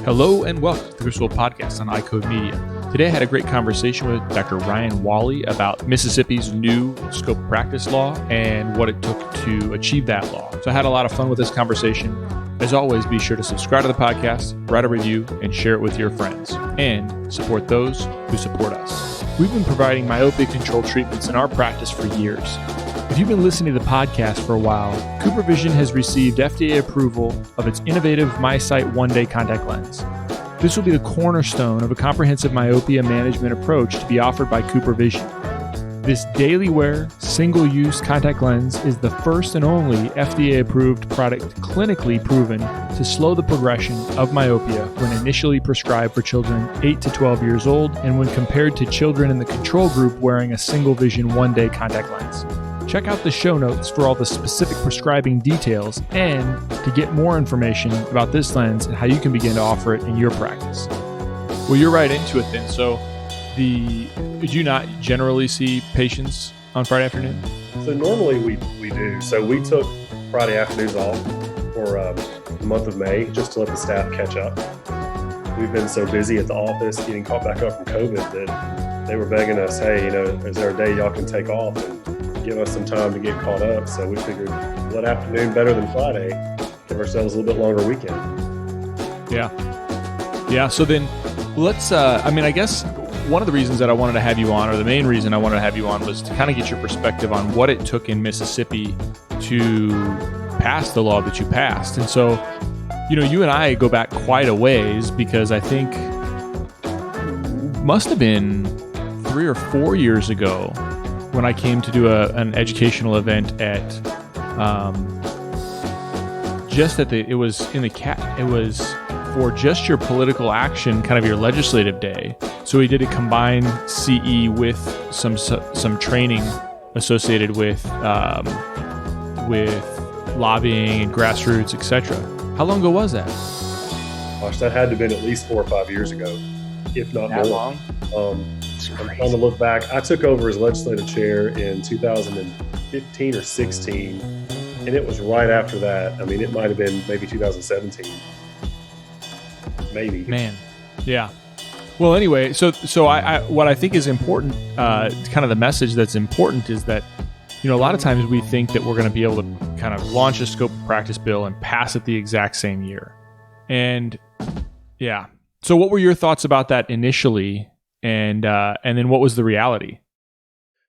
Hello and welcome to the PreOp Podcast on iCode Media. Today I had a great conversation with Dr. Ryan Wally about Mississippi's new scope of practice law and what it took to achieve that law. So I had a lot of fun with this conversation. As always, be sure to subscribe to the podcast, write a review, and share it with your friends. And support those who support us. We've been providing myopia control treatments in our practice for years. If you've been listening to the podcast for a while, CooperVision has received FDA approval of its innovative MiSight one-day contact lens. This will be the cornerstone of a comprehensive myopia management approach to be offered by CooperVision. This daily wear, single-use contact lens is the first and only FDA-approved product clinically proven to slow the progression of myopia when initially prescribed for children 8 to 12 years old and when compared to children in the control group wearing a single vision one-day contact lens. Check out the show notes for all the specific prescribing details and to get more information about this lens and how you can begin to offer it in your practice. Well, you're right into it then. So did you not generally see patients on Friday afternoon? So normally we do. So we took Friday afternoons off for the month of May just to let the staff catch up. We've been so busy at the office getting caught back up from COVID that they were begging us, hey, is there a day y'all can take off and give us some time to get caught up? So we figured, what afternoon better than Friday? Give ourselves a little bit longer weekend. Yeah. So then let's, I guess one of the reasons that I wanted to have you on, or the main reason I wanted to have you on, was to kind of get your perspective on what it took in Mississippi to pass the law that you passed. And so, you and I go back quite a ways because I think must have been 3 or 4 years ago when I came to do an educational event at, it was for just your political action, kind of your legislative day. So we did a combined CE with some training associated with lobbying and grassroots, etc. How long ago was that? Gosh, that had to have been at least 4 or 5 years ago, if not that more. Long? I'm trying to look back. I took over as legislative chair in 2015 or 16, and it was right after that. It might have been maybe 2017. Maybe. Man, yeah. Well, anyway, so I what I think is important, kind of the message that's important is that, a lot of times we think that we're going to be able to kind of launch a scope of practice bill and pass it the exact same year. And yeah. So what were your thoughts about that initially? And then what was the reality?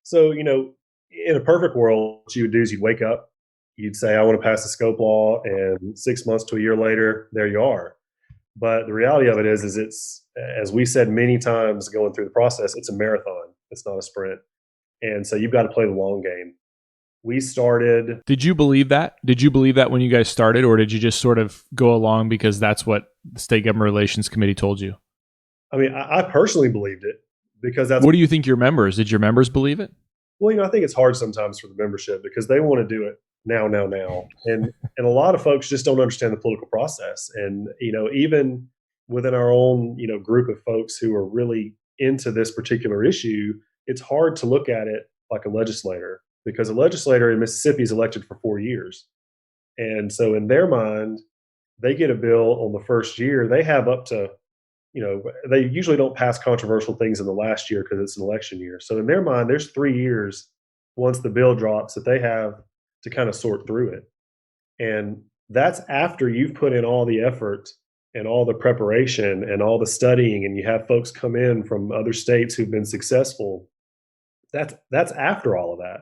So, in a perfect world, what you would do is you'd wake up, you'd say, I want to pass the scope law, and 6 months to a year later, there you are. But the reality of it is it's, as we said many times going through the process, it's a marathon. It's not a sprint. And so you've got to play the long game. We started. Did you believe that? Did you believe that when you guys started, or did you just sort of go along because that's what the State Government Relations Committee told you? I personally believed it because that's. What do you think did your members believe it? Well, I think it's hard sometimes for the membership because they want to do it now. And a lot of folks just don't understand the political process. And, even within our own, group of folks who are really into this particular issue, it's hard to look at it like a legislator because a legislator in Mississippi is elected for 4 years. And so in their mind, they get a bill on the first year. They have up to, they usually don't pass controversial things in the last year because it's an election year. So in their mind, there's 3 years once the bill drops that they have to kind of sort through it. And that's after you've put in all the effort and all the preparation and all the studying, and you have folks come in from other states who've been successful. That's after all of that.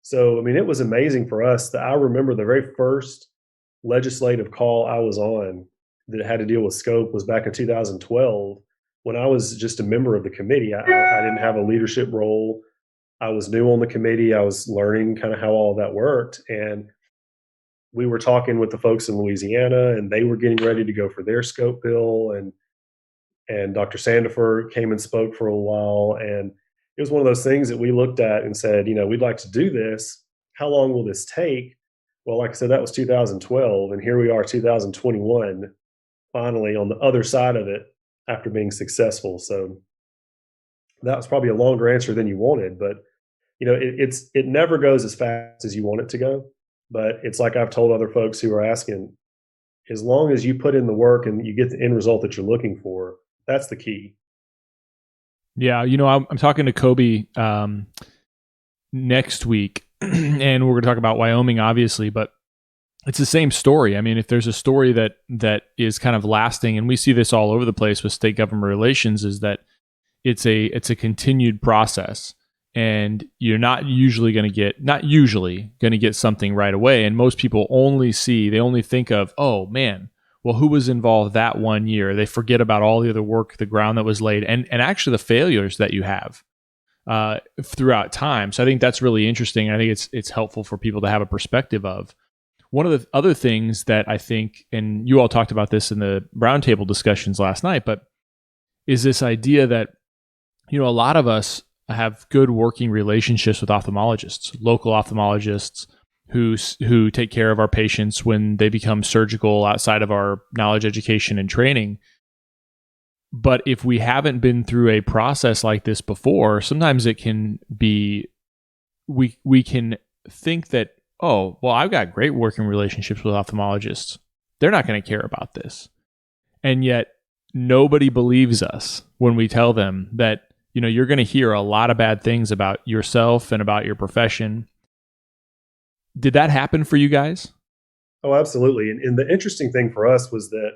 So, it was amazing for us that I remember the very first legislative call I was on that had to deal with scope was back in 2012 when I was just a member of the committee. I didn't have a leadership role. I was new on the committee. I was learning kind of how all of that worked. And we were talking with the folks in Louisiana, and they were getting ready to go for their scope bill. And Dr. Sandifer came and spoke for a while. And it was one of those things that we looked at and said, we'd like to do this. How long will this take? Well, like I said, that was 2012. And here we are, 2021, finally on the other side of it after being successful. So that was probably a longer answer than you wanted, but it never goes as fast as you want it to go. But it's like I've told other folks who are asking, as long as you put in the work and you get the end result that you're looking for, that's the key. Yeah, I'm talking to Kobe next week, and we're going to talk about Wyoming, obviously, but it's the same story. I mean, if there's a story that is kind of lasting, and we see this all over the place with state government relations, is that it's a continued process, and you're not usually going to get something right away. And most people only think of, oh man, well, who was involved that one year? They forget about all the other work, the ground that was laid, and actually the failures that you have throughout time. So I think that's really interesting. I think it's helpful for people to have a perspective of. One of the other things that I think, and you all talked about this in the roundtable discussions last night, but is this idea that, a lot of us have good working relationships with ophthalmologists, local ophthalmologists who take care of our patients when they become surgical outside of our knowledge, education, and training. But if we haven't been through a process like this before, sometimes it can be, we can think that, oh, well, I've got great working relationships with ophthalmologists. They're not going to care about this. And yet nobody believes us when we tell them that, you're going to hear a lot of bad things about yourself and about your profession. Did that happen for you guys? Oh, absolutely. And the interesting thing for us was that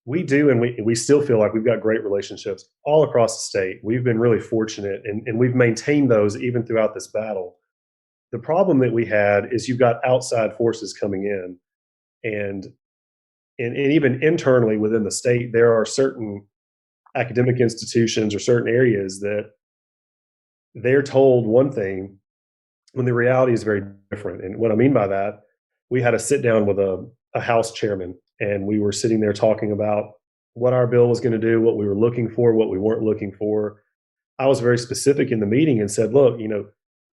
we do, and we still feel like we've got great relationships all across the state. We've been really fortunate, and we've maintained those even throughout this battle. The problem that we had is you've got outside forces coming in, and even internally within the state, there are certain academic institutions or certain areas that they're told one thing when the reality is very different. And what I mean by that, we had a sit down with a House chairman, and we were sitting there talking about what our bill was going to do, what we were looking for, what we weren't looking for. I was very specific in the meeting and said, look,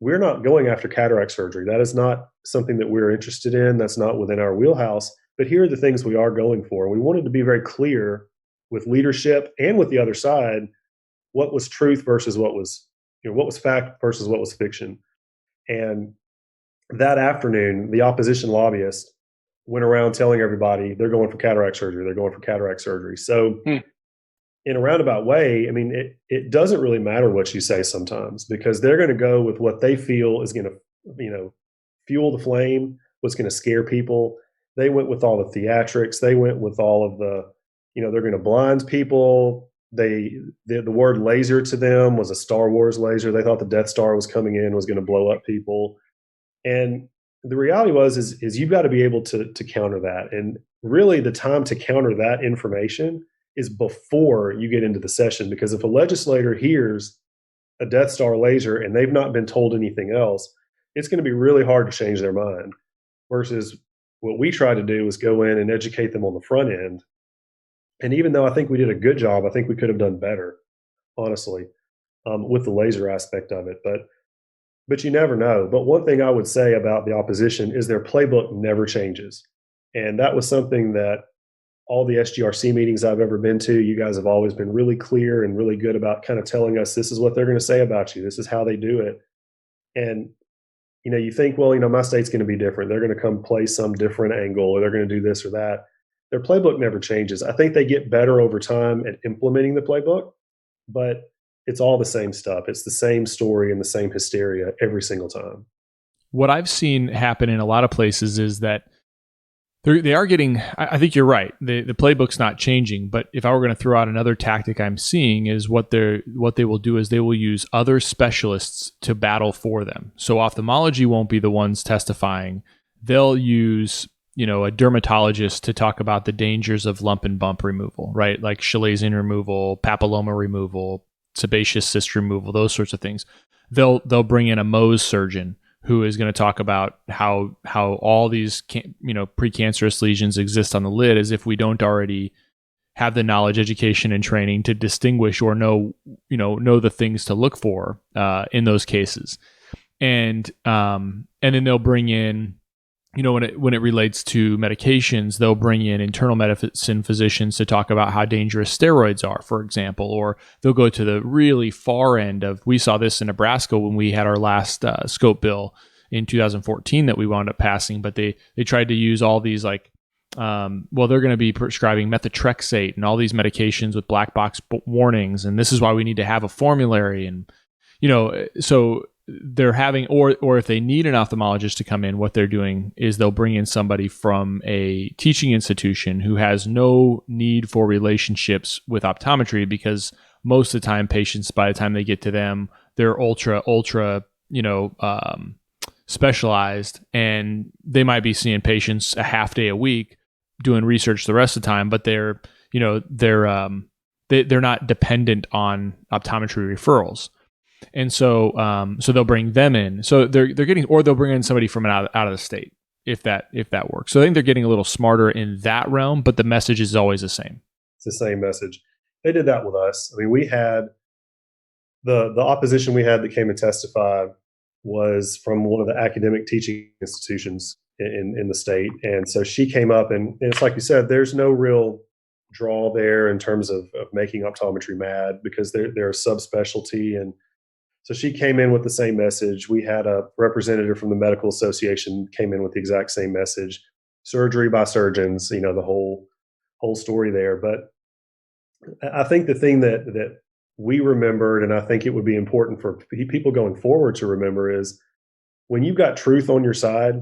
we're not going after cataract surgery. That is not something that we're interested in. That's not within our wheelhouse. But here are the things we are going for. We wanted to be very clear with leadership and with the other side what was truth versus what was fact versus what was fiction. And that afternoon, the opposition lobbyist went around telling everybody they're going for cataract surgery. They're going for cataract surgery. So in a roundabout way, I mean, it doesn't really matter what you say sometimes, because they're going to go with what they feel is going to, fuel the flame, what's going to scare people. They went with all the theatrics. They went with all of the, they're going to blind people. The word laser to them was a Star Wars laser. They thought the Death Star was coming in, was going to blow up people. And the reality is you've got to be able to counter that. And really the time to counter that information is before you get into the session, because if a legislator hears a Death Star laser and they've not been told anything else, it's going to be really hard to change their mind. Versus what we try to do is go in and educate them on the front end. And even though I think we did a good job, I think we could have done better, honestly, with the laser aspect of it. But you never know. But one thing I would say about the opposition is their playbook never changes. And that was something that all the SGRC meetings I've ever been to, you guys have always been really clear and really good about kind of telling us this is what they're going to say about you. This is how they do it. And, you think, well, my state's going to be different. They're going to come play some different angle, or they're going to do this or that. Their playbook never changes. I think they get better over time at implementing the playbook, but it's all the same stuff. It's the same story and the same hysteria every single time. What I've seen happen in a lot of places is that they are getting, I think you're right, the playbook's not changing, but if I were going to throw out another tactic I'm seeing is what they will do is they will use other specialists to battle for them. So ophthalmology won't be the ones testifying. They'll use a dermatologist to talk about the dangers of lump and bump removal, right? Like chalazion removal, papilloma removal, sebaceous cyst removal, those sorts of things. They'll bring in a Mohs surgeon who is going to talk about how all these precancerous lesions exist on the lid, as if we don't already have the knowledge, education, and training to distinguish or know the things to look for in those cases. And then they'll bring in, when it relates to medications, they'll bring in internal medicine physicians to talk about how dangerous steroids are, for example, or they'll go to the really far end of, we saw this in Nebraska when we had our last scope bill in 2014 that we wound up passing, but they tried to use all these like well, they're going to be prescribing methotrexate and all these medications with black box warnings, and this is why we need to have a formulary. And so they're having, or if they need an ophthalmologist to come in, what they're doing is they'll bring in somebody from a teaching institution who has no need for relationships with optometry, because most of the time patients, by the time they get to them, they're ultra specialized, and they might be seeing patients a half day a week doing research the rest of the time, but they're not dependent on optometry referrals. And so they'll bring them in. So they're getting, or they'll bring in somebody from out of the state, if that works. So I think they're getting a little smarter in that realm, but the message is always the same. It's the same message. They did that with us. I mean, we had the opposition we had that came and testified was from one of the academic teaching institutions in the state. And so she came up, and it's like you said, there's no real draw there in terms of making optometry mad, because they're a subspecialty. And so she came in with the same message. We had a representative from the medical association came in with the exact same message. Surgery by surgeons, the whole story there. But I think the thing that we remembered, and I think it would be important for people going forward to remember, is when you've got truth on your side,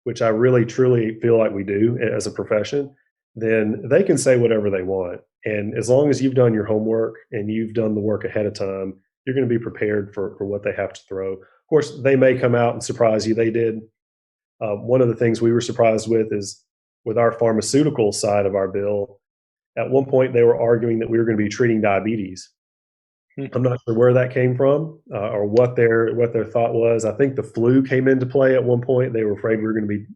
which I really truly feel like we do as a profession, then they can say whatever they want. And as long as you've done your homework and you've done the work ahead of time, you're going to be prepared for what they have to throw. Of course, they may come out and surprise you. They did. One of the things we were surprised with is with our pharmaceutical side of our bill, at one point they were arguing that we were going to be treating diabetes. I'm not sure where that came from, or what their thought was. I think the flu came into play at one point. They were afraid we were going to be,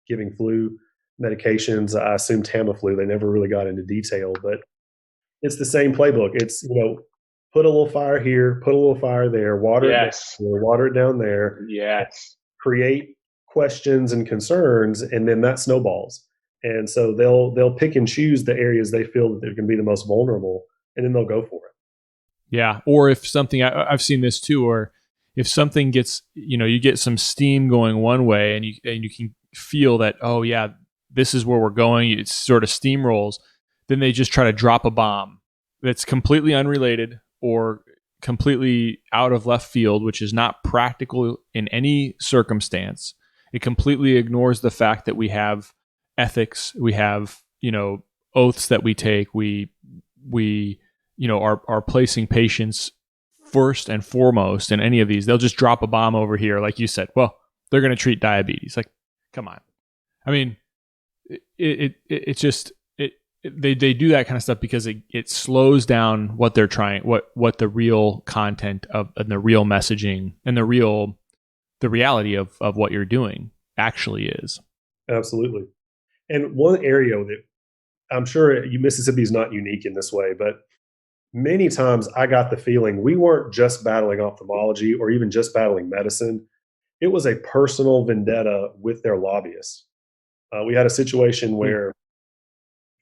giving flu medications. I assume Tamiflu. They never really got into detail, but it's the same playbook. It's, put a little fire here, put a little fire there, water it down there. Yes. Create questions and concerns, and then that snowballs. And so they'll pick and choose the areas they feel that they're going to be the most vulnerable, and then they'll go for it. Yeah. Or if something, I've seen this too, or if something gets, you get some steam going one way, and you can feel that, oh yeah, this is where we're going. It sort of steamrolls. Then they just try to drop a bomb that's completely unrelated or completely out of left field, which is not practical in any circumstance. It completely ignores the fact that we have ethics, we have, oaths that we take, we are placing patients first and foremost in any of these. They'll just drop a bomb over here, like you said. Well, they're going to treat diabetes. Like, come on. I mean, it's just they do that kind of stuff because it slows down what they're trying, what the real content of and the real messaging and the reality of what you're doing actually is. Absolutely. And one area that I'm sure Mississippi is not unique in this way, but many times I got the feeling we weren't just battling ophthalmology or even just battling medicine. It was a personal vendetta with their lobbyists. We had a situation where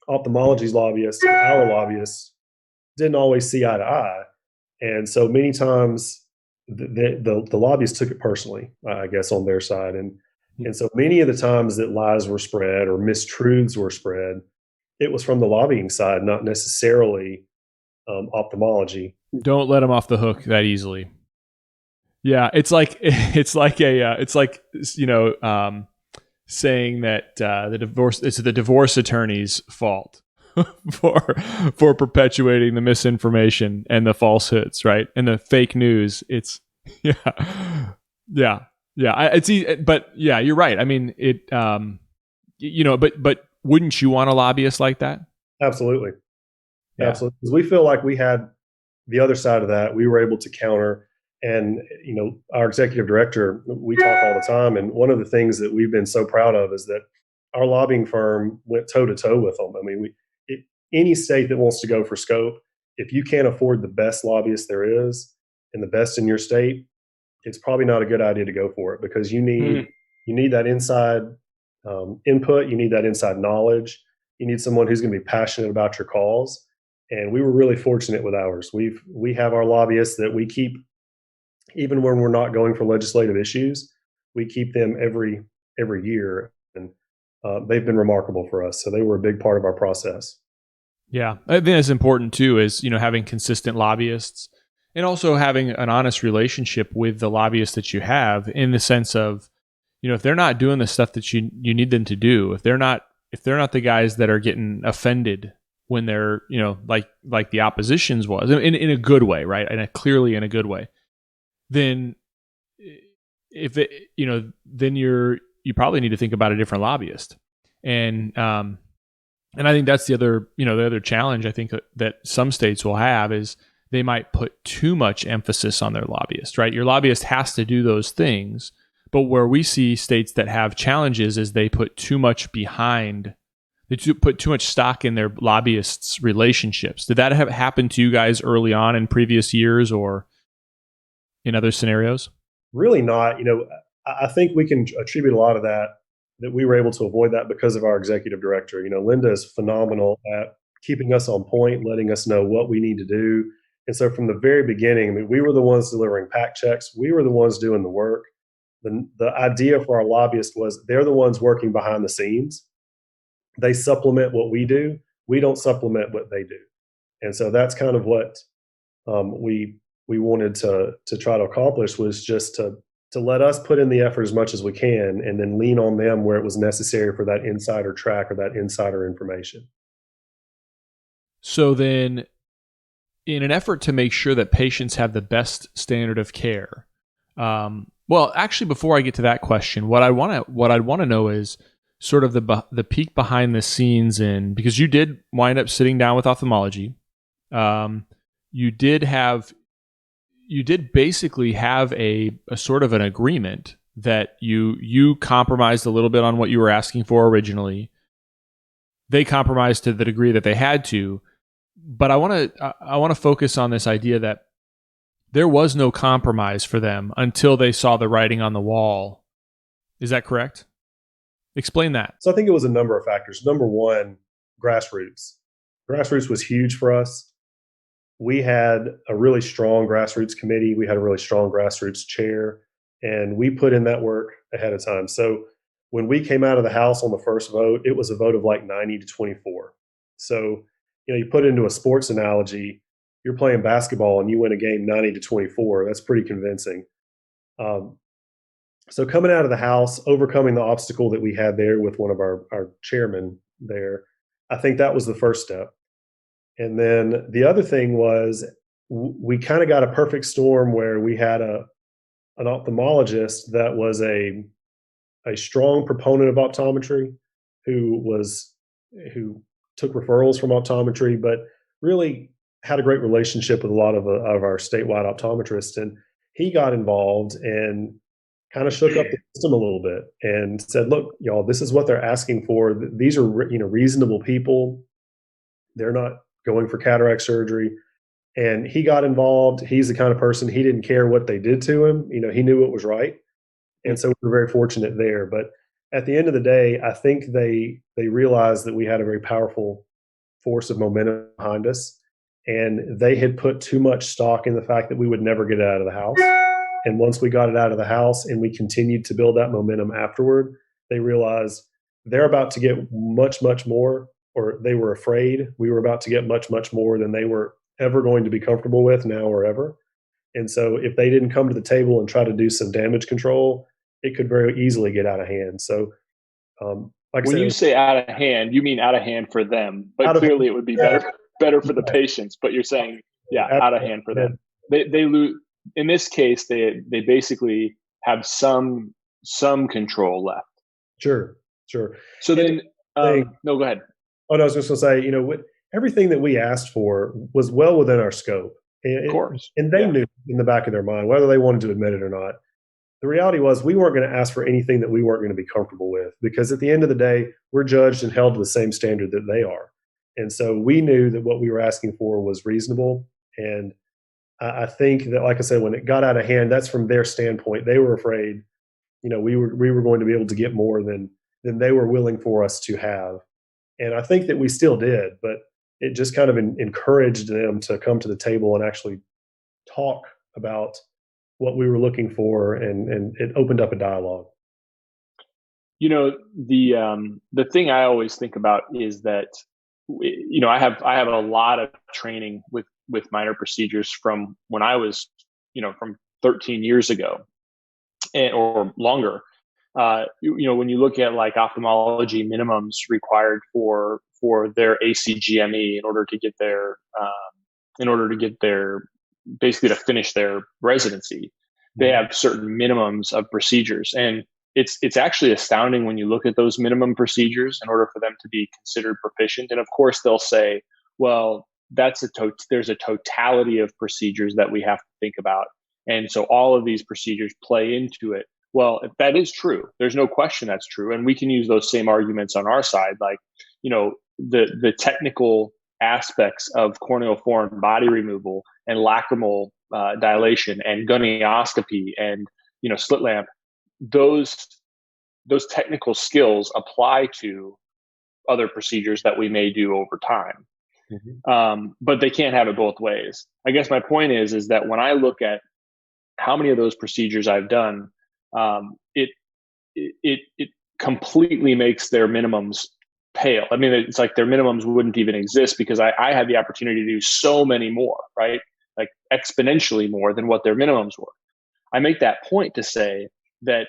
ophthalmology's lobbyists and our lobbyists didn't always see eye to eye. And so many times the lobbyists took it personally, I guess, on their side. And so many of the times that lies were spread or mistruths were spread, it was from the lobbying side, not necessarily ophthalmology. Don't let them off the hook that easily. Yeah, it's like saying that it's the divorce attorney's fault for perpetuating the misinformation and the falsehoods, right? And the fake news. It's yeah. But yeah, you're right. I mean, but wouldn't you want a lobbyist like that? Absolutely. Yeah. Absolutely. Because we feel like we had the other side of that. We were able to counter. And, our executive director, we talk all the time. And one of the things that we've been so proud of is that our lobbying firm went toe to toe with them. I mean, any state that wants to go for scope, if you can't afford the best lobbyist there is and the best in your state, it's probably not a good idea to go for it, because you need that inside input. You need that inside knowledge. You need someone who's going to be passionate about your cause. And we were really fortunate with ours. We have our lobbyists that we keep. Even when we're not going for legislative issues, we keep them every year. And they've been remarkable for us. So they were a big part of our process. Yeah, I think that's important too. Is having consistent lobbyists and also having an honest relationship with the lobbyists that you have, in the sense of, if they're not doing the stuff that you need them to do, if they're not the guys that are getting offended when they're, like the opposition's was, in a good way, right, and clearly in a good way, then if it, then you probably need to think about a different lobbyist. And I think that's the other challenge I think that some states will have is they might put too much emphasis on their lobbyist, right? Your lobbyist has to do those things, but where we see states that have challenges is they put too much behind, put too much stock in their lobbyists' relationships. Did that have happened to you guys early on in previous years or in other scenarios? Really not. I think we can attribute a lot of that we were able to avoid that because of our executive director. Linda is phenomenal at keeping us on point, letting us know what we need to do. And so from the very beginning, I mean, we were the ones delivering PAC checks. We were the ones doing the work. The idea for our lobbyists was they're the ones working behind the scenes. They supplement what we do. We don't supplement what they do. And so that's kind of what we wanted to try to accomplish, was just to let us put in the effort as much as we can, and then lean on them where it was necessary for that insider track or that insider information. So then, in an effort to make sure that patients have the best standard of care, well, actually, before I get to that question, what I want to know is sort of the peek behind the scenes because you did wind up sitting down with ophthalmology. You did basically have a sort of an agreement that you compromised a little bit on what you were asking for originally. They compromised to the degree that they had to, but I want to focus on this idea that there was no compromise for them until they saw the writing on the wall. Is that correct? Explain that. So I think it was a number of factors. Number one, grassroots. Grassroots was huge for us. We had a really strong grassroots committee. We had a really strong grassroots chair, and we put in that work ahead of time. So when we came out of the House on the first vote, it was a vote of like 90 to 24. So, you put it into a sports analogy, you're playing basketball and you win a game 90 to 24. That's pretty convincing. So coming out of the House, overcoming the obstacle that we had there with one of our chairmen there, I think that was the first step. And then the other thing was we kind of got a perfect storm where we had an ophthalmologist that was a strong proponent of optometry, who took referrals from optometry, but really had a great relationship with a lot of our statewide optometrists. And he got involved and kind of shook up the system a little bit and said, look, y'all, this is what they're asking for. These are, reasonable people. They're not going for cataract surgery. And he got involved. He's the kind of person, he didn't care what they did to him. He knew what was right. And so we were very fortunate there. But at the end of the day, I think they realized that we had a very powerful force of momentum behind us. And they had put too much stock in the fact that we would never get it out of the House. And once we got it out of the House and we continued to build that momentum afterward, they realized they're about to get much, much more, or they were afraid we were about to get much, much more than they were ever going to be comfortable with now or ever. And so if they didn't come to the table and try to do some damage control, it could very easily get out of hand. So, like when I said, you say out of hand, you mean out of hand for them, but clearly it would be better for the patients. But you're saying, out of hand for them. They lose. In this case, they basically have some control left. Sure. So then, no, go ahead. Oh, no, I was just going to say, everything that we asked for was well within our scope. Of course. And they knew in the back of their mind, whether they wanted to admit it or not. The reality was we weren't going to ask for anything that we weren't going to be comfortable with, because at the end of the day, we're judged and held to the same standard that they are. And so we knew that what we were asking for was reasonable. And I think that, like I said, when it got out of hand, that's from their standpoint. They were afraid, we were going to be able to get more than they were willing for us to have. And I think that we still did, but it just kind of encouraged them to come to the table and actually talk about what we were looking for, and it opened up a dialogue. The thing I always think about is that I have a lot of training with minor procedures from when I was from 13 years ago or longer. When you look at like ophthalmology minimums required for their ACGME in order to get their basically to finish their residency, they have certain minimums of procedures, and it's actually astounding when you look at those minimum procedures in order for them to be considered proficient. And of course, they'll say, well, there's a totality of procedures that we have to think about, and so all of these procedures play into it. Well, if that is true, there's no question that's true. And we can use those same arguments on our side. Like, the technical aspects of corneal foreign body removal and lacrimal dilation and gonioscopy and, slit lamp, those technical skills apply to other procedures that we may do over time. But they can't have it both ways. I guess my point is that when I look at how many of those procedures I've done, it completely makes their minimums pale. I mean, it's like their minimums wouldn't even exist because I had the opportunity to do so many more, right? Like exponentially more than what their minimums were. I make that point to say that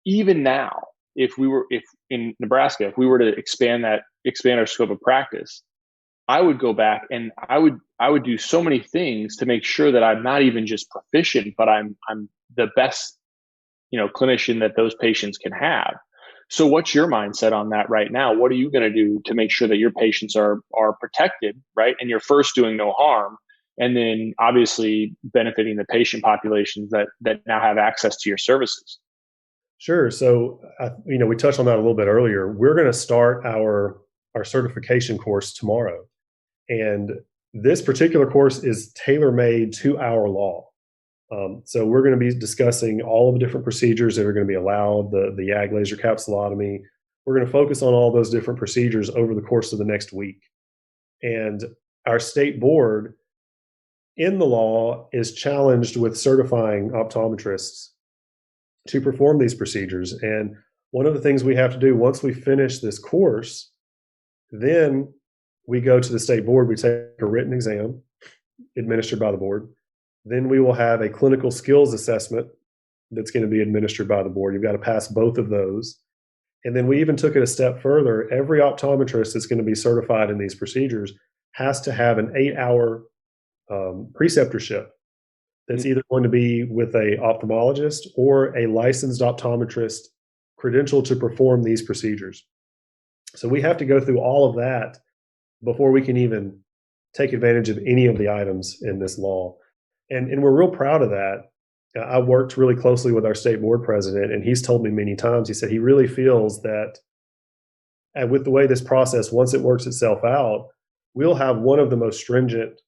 even now, if in Nebraska, if we were to expand our scope of practice, I would go back and I would do so many things to make sure that I'm not even just proficient, but I'm the best clinician that those patients can have. So what's your mindset on that right now? What are you going to do to make sure that your patients are protected, right? And you're first doing no harm, and then obviously benefiting the patient populations that now have access to your services. Sure. So, we touched on that a little bit earlier. We're going to start our certification course tomorrow. And this particular course is tailor-made to our law. So we're going to be discussing all of the different procedures that are going to be allowed, the YAG laser capsulotomy. We're going to focus on all those different procedures over the course of the next week. And our state board in the law is challenged with certifying optometrists to perform these procedures. And one of the things we have to do once we finish this course, then we go to the state board, we take a written exam administered by the board. Then we will have a clinical skills assessment that's going to be administered by the board. You've got to pass both of those. And then we even took it a step further. Every optometrist that's going to be certified in these procedures has to have an 8-hour preceptorship that's either going to be with a ophthalmologist or a licensed optometrist credentialed to perform these procedures. So we have to go through all of that before we can even take advantage of any of the items in this law. And we're real proud of that. I worked really closely with our state board president, and he's told me many times, he said he really feels that with the way this process, once it works itself out, we'll have one of the most stringent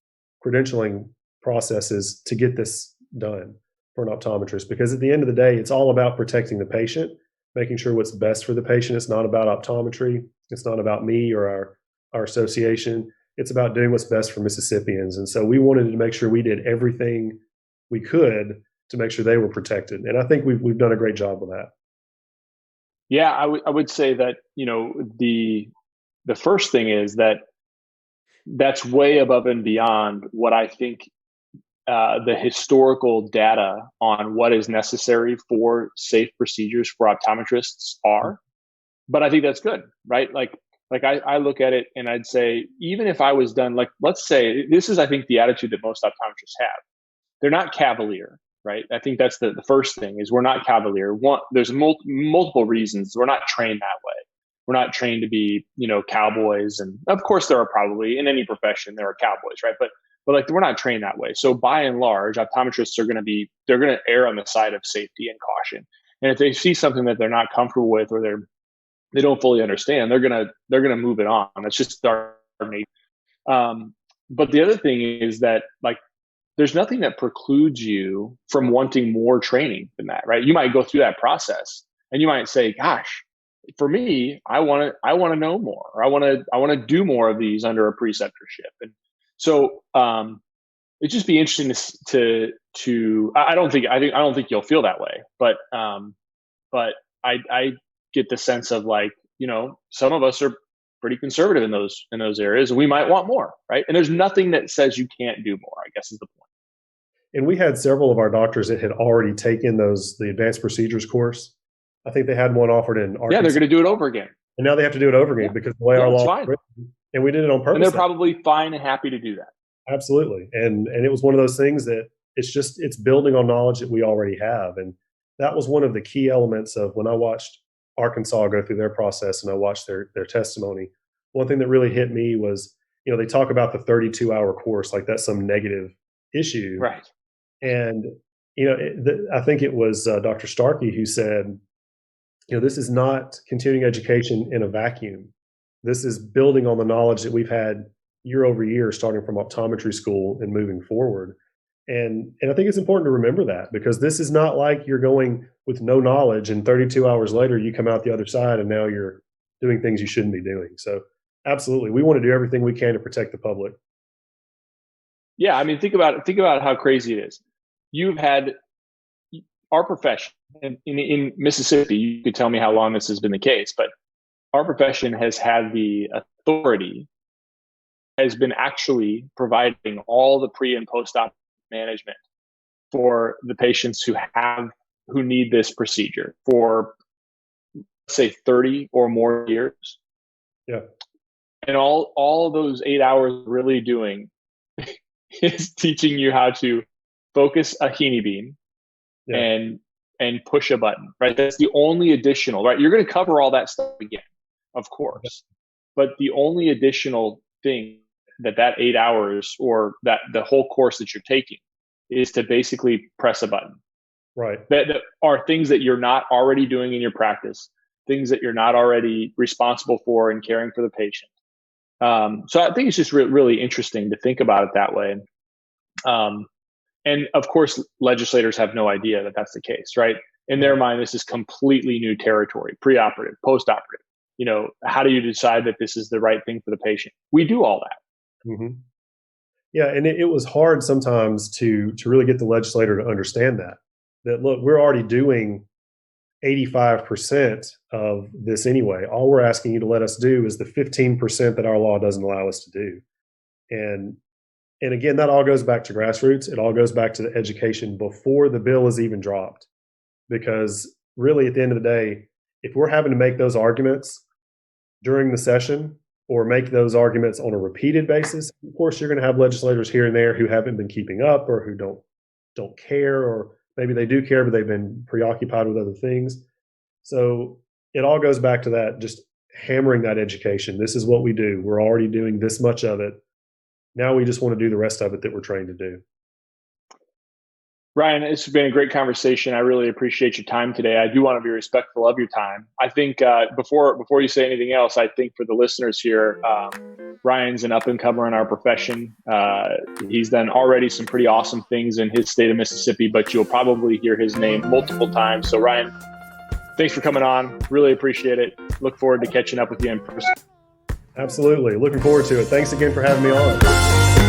credentialing processes to get this done for an optometrist. Because at the end of the day, it's all about protecting the patient, making sure what's best for the patient. It's not about optometry. It's not about me or our association. It's about doing what's best for Mississippians. And so we wanted to make sure we did everything we could to make sure they were protected. And I think we've done a great job with that. Yeah, I would say that, the first thing is that's way above and beyond what I think the historical data on what is necessary for safe procedures for optometrists are. But I think that's good, right? Like I look at it and I'd say, even if I was done, like, let's say, this is, I think, the attitude that most optometrists have. They're not cavalier, right? I think that's the first thing is we're not cavalier. There's multiple reasons. We're not trained that way. We're not trained to be, cowboys. And of course there are probably in any profession, there are cowboys, right? But like, we're not trained that way. So by and large, optometrists they're going to err on the side of safety and caution. And if they see something that they're not comfortable with, or they don't fully understand, they're gonna move it on. That's just our nature. But the other thing is that, like, there's nothing that precludes you from wanting more training than that, right? You might go through that process and you might say, "Gosh, for me, I want to know more, or I want to do more of these under a preceptorship." And so it'd just be interesting to I don't think you'll feel that way, but I get the sense of like, some of us are pretty conservative in those areas. We might want more, right? And there's nothing that says you can't do more, I guess is the point. And we had several of our doctors that had already taken the advanced procedures course. I think they had one offered in Arkansas. Yeah, they're going to do it over again. And now they have to do it over again because the way our law is written, and we did it on purpose. And they're probably fine and happy to do that. Absolutely. And it was one of those things that it's building on knowledge that we already have. And that was one of the key elements of when I watched Arkansas go through their process and I watched their testimony. One thing that really hit me was, they talk about the 32-hour course like that's some negative issue. Right. And, I think it was Dr. Starkey who said, this is not continuing education in a vacuum. This is building on the knowledge that we've had year over year, starting from optometry school and moving forward. And I think it's important to remember that, because this is not like you're going with no knowledge and 32 hours later you come out the other side and now you're doing things you shouldn't be doing. So absolutely, we want to do everything we can to protect the public. Yeah, I mean, think about how crazy it is. You've had our profession in Mississippi. You could tell me how long this has been the case, but our profession has had the authority, has been actually providing all the pre and post-op management for the patients who need this procedure for, say, 30 or more years. Yeah. And all of those 8 hours really doing is teaching you how to focus a Heaney beam and push a button, right? That's the only additional, right? You're going to cover all that stuff again, of course. But the only additional thing that 8 hours or that the whole course that you're taking is to basically press a button. Right. That are things that you're not already doing in your practice, things that you're not already responsible for in caring for the patient. So I think it's just really interesting to think about it that way. And of course, legislators have no idea that that's the case, right? In their mind, this is completely new territory, preoperative, postoperative. How do you decide that this is the right thing for the patient? We do all that. Mm-hmm. Yeah, and it was hard sometimes to really get the legislator to understand that look, we're already doing 85% of this anyway. All we're asking you to let us do is the 15% that our law doesn't allow us to do. And again, that all goes back to grassroots. It all goes back to the education before the bill is even dropped. Because really, at the end of the day, if we're having to make those arguments during the session or make those arguments on a repeated basis, of course, you're going to have legislators here and there who haven't been keeping up or who don't care, or maybe they do care, but they've been preoccupied with other things. So it all goes back to that, just hammering that education. This is what we do. We're already doing this much of it. Now we just want to do the rest of it that we're trained to do. Ryan, it's been a great conversation. I really appreciate your time today. I do want to be respectful of your time. I think before you say anything else, I think for the listeners here, Ryan's an up-and-comer in our profession. He's done already some pretty awesome things in his state of Mississippi, but you'll probably hear his name multiple times. So Ryan, thanks for coming on. Really appreciate it. Look forward to catching up with you in person. Absolutely. Looking forward to it. Thanks again for having me on.